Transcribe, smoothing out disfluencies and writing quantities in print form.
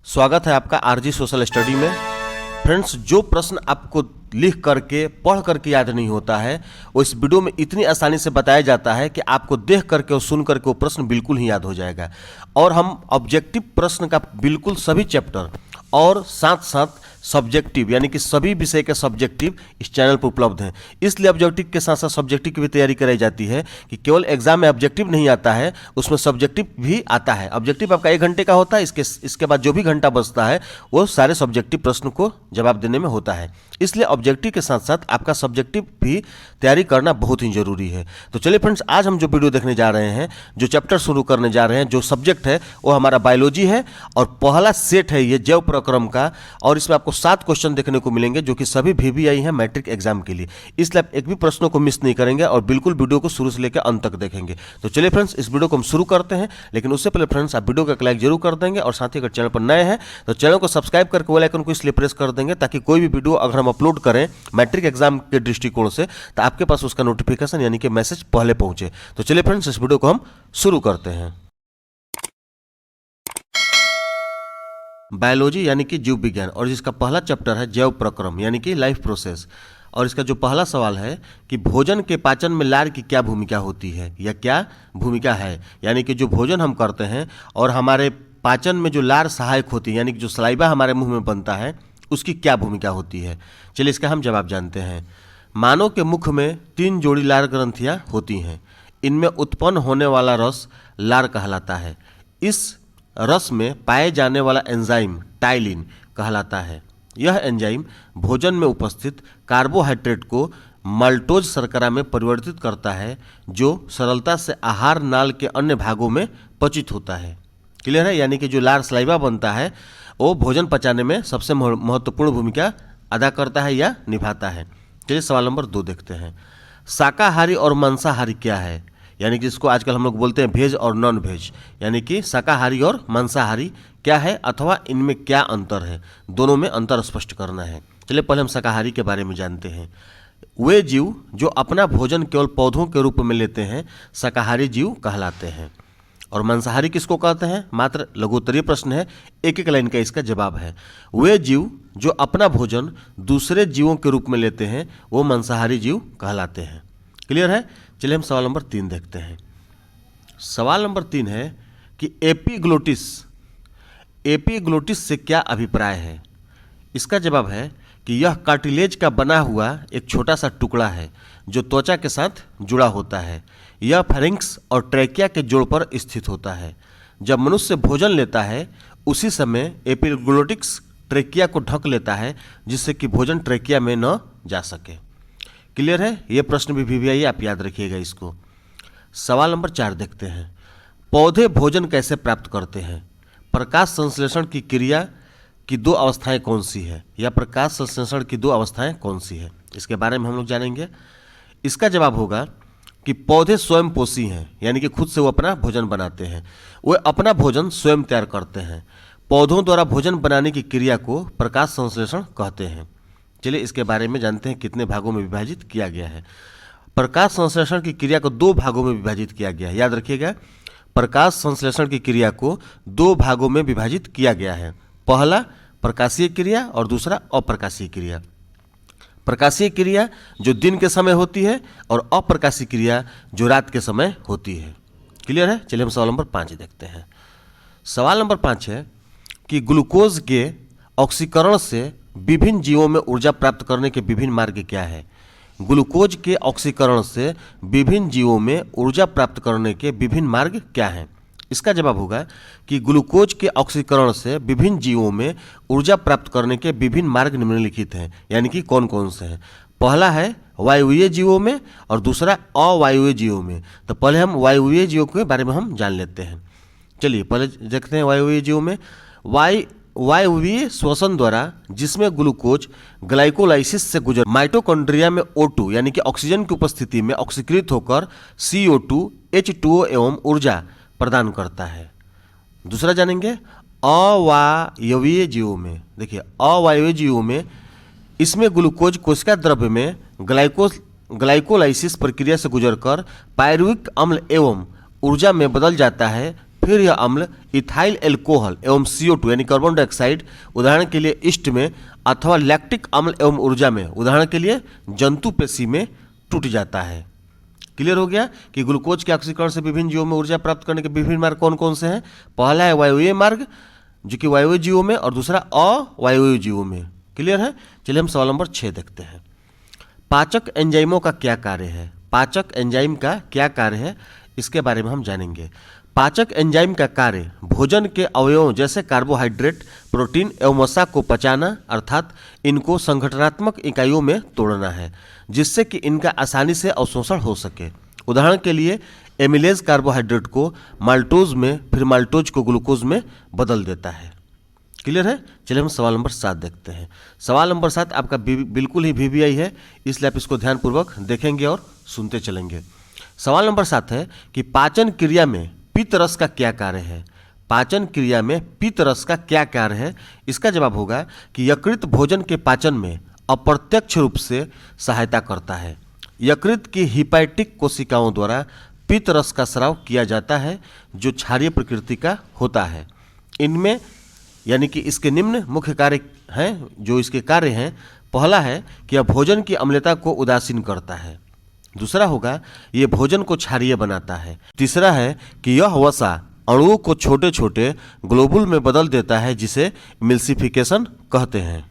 स्वागत है आपका आरजी सोशल स्टडी में। फ्रेंड्स, जो प्रश्न आपको लिख करके पढ़ करके याद नहीं होता है वो इस वीडियो में इतनी आसानी से बताया जाता है कि आपको देख करके और सुन करके वो प्रश्न बिल्कुल ही याद हो जाएगा। और हम ऑब्जेक्टिव प्रश्न का बिल्कुल सभी चैप्टर और साथ साथ सब्जेक्टिव यानी कि सभी विषय के सब्जेक्टिव इस चैनल पर उपलब्ध हैं। इसलिए ऑब्जेक्टिव के साथ साथ सब्जेक्टिव की भी तैयारी कराई जाती है कि केवल एग्जाम में ऑब्जेक्टिव नहीं आता है, उसमें सब्जेक्टिव भी आता है। ऑब्जेक्टिव आपका 1 घंटे का होता है, इसके बाद जो भी घंटा बचता है वो सारे सब्जेक्टिव प्रश्न को जवाब देने में होता है। इसलिए ऑब्जेक्टिव के साथ साथ आपका सब्जेक्टिव भी तैयारी करना बहुत ही जरूरी है। तो चलिए फ्रेंड्स, आज हम जो वीडियो देखने जा रहे हैं, जो चैप्टर शुरू करने जा रहे हैं, जो सब्जेक्ट है वो हमारा बायोलॉजी है और पहला सेट है ये जैव प्रक्रम का। और इसमें आपको 7 क्वेश्चन देखने को मिलेंगे जो कि सभी VVI हैं मैट्रिक एग्जाम के लिए। इसलिए आप एक भी प्रश्नों को मिस नहीं करेंगे और बिल्कुल वीडियो को शुरू से लेकर अंत तक देखेंगे। तो चलिए फ्रेंड्स, इस वीडियो को हम शुरू करते हैं, लेकिन उससे पहले फ्रेंड्स आप वीडियो का लाइक जरूर कर देंगे और साथ ही अगर चैनल पर नए हैं तो चैनल को सब्सक्राइब करके बेल आइकन को इसलिए प्रेस कर देंगे ताकि कोई भी वीडियो अगर हम अपलोड करें मैट्रिक एग्जाम के दृष्टिकोण से तो आपके पास उसका नोटिफिकेशन यानी कि मैसेज पहले पहुंचे। तो चलिए फ्रेंड्स, इस वीडियो को हम शुरू करते हैं। बायोलॉजी यानी कि जीव विज्ञान और जिसका पहला चैप्टर है जैव प्रक्रम यानी कि लाइफ प्रोसेस। और इसका जो पहला सवाल है कि भोजन के पाचन में लार की क्या भूमिका होती है या क्या भूमिका है, यानी कि जो भोजन हम करते हैं और हमारे पाचन में जो लार सहायक होती है यानी कि जो सलाइवा हमारे मुंह में बनता है उसकी क्या भूमिका होती है। चलिए इसका हम जवाब जानते हैं। मानव के मुख में 3 जोड़ी लार ग्रंथियाँ होती हैं। इनमें उत्पन्न होने वाला रस लार कहलाता है। इस रस में पाए जाने वाला एंजाइम टाइलिन कहलाता है। यह एंजाइम भोजन में उपस्थित कार्बोहाइड्रेट को माल्टोज शर्करा में परिवर्तित करता है जो सरलता से आहार नाल के अन्य भागों में पचित होता है। क्लियर है? यानी कि जो लार सलाइवा बनता है वो भोजन पचाने में सबसे महत्वपूर्ण भूमिका अदा करता है या निभाता है। चलिए सवाल नंबर 2 देखते हैं। शाकाहारी और मांसाहारी क्या है, यानी कि जिसको आजकल हम लोग बोलते हैं वेज और नॉन वेज, यानी कि शाकाहारी और मांसाहारी क्या है अथवा इनमें क्या अंतर है, दोनों में अंतर स्पष्ट करना है। चलिए पहले हम शाकाहारी के बारे में जानते हैं। वे जीव जो अपना भोजन केवल पौधों के रूप में लेते हैं शाकाहारी जीव कहलाते हैं। और मांसाहारी किसको कहते हैं? मात्र लघुत्तरीय प्रश्न है, एक एक लाइन का इसका जवाब है। वे जीव जो अपना भोजन दूसरे जीवों के रूप में लेते हैं वो मांसाहारी जीव कहलाते हैं। क्लियर है? चलिए हम सवाल नंबर 3 देखते हैं। सवाल नंबर 3 है कि एपीग्लोटिस से क्या अभिप्राय है। इसका जवाब है कि यह कार्टिलेज का बना हुआ एक छोटा सा टुकड़ा है जो त्वचा के साथ जुड़ा होता है। यह फेरिंक्स और ट्रैकिया के जोड़ पर स्थित होता है। जब मनुष्य भोजन लेता है उसी समय एपीग्लोटिस ट्रैकिया को ढक लेता है जिससे कि भोजन ट्रैकिया में न जा सके। क्लियर है? ये प्रश्न भी VVI आप याद रखिएगा इसको। सवाल नंबर 4 देखते हैं। पौधे भोजन कैसे प्राप्त करते हैं? प्रकाश संश्लेषण की क्रिया की 2 अवस्थाएं कौन सी है या प्रकाश संश्लेषण की 2 अवस्थाएं कौन सी है, इसके बारे में हम लोग जानेंगे। इसका जवाब होगा कि पौधे स्वयं पोषी हैं, यानी कि खुद से वो अपना भोजन बनाते हैं। वे अपना भोजन स्वयं तैयार करते हैं। पौधों द्वारा भोजन बनाने की क्रिया को प्रकाश संश्लेषण कहते हैं। चलिए इसके बारे में जानते हैं कितने भागों में विभाजित किया गया है। प्रकाश संश्लेषण की क्रिया को 2 भागों में विभाजित किया गया है। याद रखिएगा, प्रकाश संश्लेषण की क्रिया को 2 भागों में विभाजित किया गया है। पहला प्रकाशीय क्रिया और दूसरा अप्रकाशीय क्रिया। प्रकाशीय क्रिया जो दिन के समय होती है और अप्रकाशीय क्रिया जो रात के समय होती है। क्लियर है? चलिए हम सवाल नंबर 5 देखते हैं। सवाल नंबर 5 है कि ग्लूकोज के ऑक्सीकरण से विभिन्न जीवों में ऊर्जा प्राप्त करने के विभिन्न मार्ग क्या है। ग्लूकोज के ऑक्सीकरण से विभिन्न जीवों में ऊर्जा प्राप्त करने के विभिन्न मार्ग क्या हैं। इसका जवाब होगा कि ग्लूकोज के ऑक्सीकरण से विभिन्न जीवों में ऊर्जा प्राप्त करने के विभिन्न मार्ग निम्नलिखित हैं, यानी कि कौन कौन से हैं। पहला है वायवीय जीवों में और दूसरा अवायवीय जीवों में। तो पहले हम वायवीय जीवों के बारे में हम जान लेते हैं। चलिए पहले देखते हैं वायवीय जीवों में। वायवीय श्वसन द्वारा जिसमें ग्लूकोज ग्लाइकोलाइसिस से गुजर माइटोकॉन्ड्रिया में O2 यानी कि ऑक्सीजन की उपस्थिति में ऑक्सीकृत होकर CO2 H2O एवं ऊर्जा प्रदान करता है। दूसरा जानेंगे अवायवीय जीवों में। देखिए अवायवीय जीवों में इसमें ग्लूकोज कोशिका द्रव्य में ग्लाइकोलाइसिस प्रक्रिया से गुजरकर पायरुविक अम्ल एवं ऊर्जा में बदल जाता है फिर यह अम्ल इथाइल एल्कोहल एवं CO2 यानी कार्बन डाइऑक्साइड उदाहरण के लिए ईस्ट में अथवा लैक्टिक अम्ल एवं ऊर्जा में उदाहरण के लिए जंतु पेशी में टूट जाता है। क्लियर हो गया कि ग्लूकोज के ऑक्सीकरण से विभिन्न जीवों में ऊर्जा प्राप्त करने के विभिन्न मार्ग कौन कौन से हैं। पहला है वायवीय मार्ग जो कि वायवीय जीवों में, और दूसरा अवायवीय जीवों में। क्लियर है। चलिए हम सवाल नंबर 6 देखते हैं। पाचक एंजाइमों का क्या कार्य है। पाचक एंजाइम का क्या कार्य है इसके बारे में हम जानेंगे। पाचक एंजाइम का कार्य भोजन के अवयवों जैसे कार्बोहाइड्रेट, प्रोटीन एवं वसा को पचाना अर्थात इनको संगठनात्मक इकाइयों में तोड़ना है जिससे कि इनका आसानी से अवशोषण हो सके। उदाहरण के लिए एमिलेज कार्बोहाइड्रेट को माल्टोज में, फिर माल्टोज को ग्लूकोज में बदल देता है। क्लियर है। चलिए हम सवाल नंबर 7 देखते हैं। सवाल नंबर 7 आपका बिल्कुल ही VVI है, इसलिए आप इसको ध्यानपूर्वक देखेंगे और सुनते चलेंगे। सवाल नंबर 7 है कि पाचन क्रिया में पित्त रस का क्या कार्य है। पाचन क्रिया में पित्त रस का क्या कार्य है। इसका जवाब होगा कि यकृत भोजन के पाचन में अप्रत्यक्ष रूप से सहायता करता है। यकृत की हिपैटिक कोशिकाओं द्वारा पित्त रस का स्राव किया जाता है जो क्षारीय प्रकृति का होता है। इनमें यानी कि इसके निम्न मुख्य कार्य हैं जो इसके कार्य हैं। पहला है कि यह भोजन की अम्लता को उदासीन करता है। दूसरा होगा ये भोजन को क्षारीय बनाता है। तीसरा है कि यह वसा अणुओं को छोटे छोटे ग्लोबुल में बदल देता है जिसे एमिल्सिफिकेशन कहते हैं।